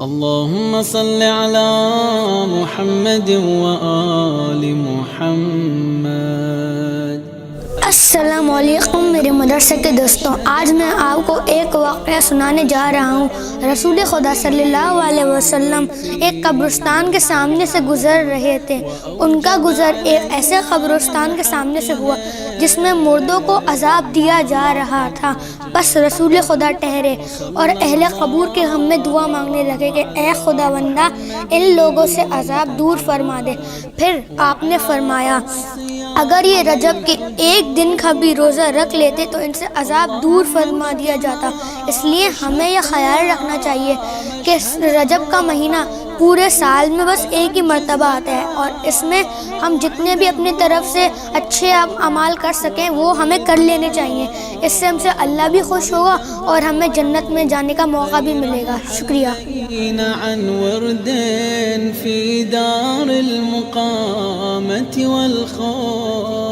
اللهم صل على محمد وآل محمد۔ السلام علیکم میرے مدرسے کے دوستوں، آج میں آپ کو ایک واقعہ سنانے جا رہا ہوں۔ رسول خدا صلی اللہ علیہ وسلم ایک قبرستان کے سامنے سے گزر رہے تھے۔ ان کا گزر ایک ایسے قبرستان کے سامنے سے ہوا جس میں مردوں کو عذاب دیا جا رہا تھا۔ بس رسول خدا ٹھہرے اور اہل قبور کے غم میں دعا مانگنے لگے کہ اے خداوندہ، ان لوگوں سے عذاب دور فرما دے۔ پھر آپ نے فرمایا اگر یہ رجب کے ایک دن کا بھی روزہ رکھ لیتے تو ان سے عذاب دور فرما دیا جاتا۔ اس لیے ہمیں یہ خیال رکھنا چاہیے کہ رجب کا مہینہ پورے سال میں بس ایک ہی مرتبہ آتا ہے، اور اس میں ہم جتنے بھی اپنی طرف سے اچھے اعمال کر سکیں وہ ہمیں کر لینے چاہیے۔ اس سے ہم سے اللہ بھی خوش ہوگا اور ہمیں جنت میں جانے کا موقع بھی ملے گا۔ شکریہ۔ عن ورد في دار المقامة والخوف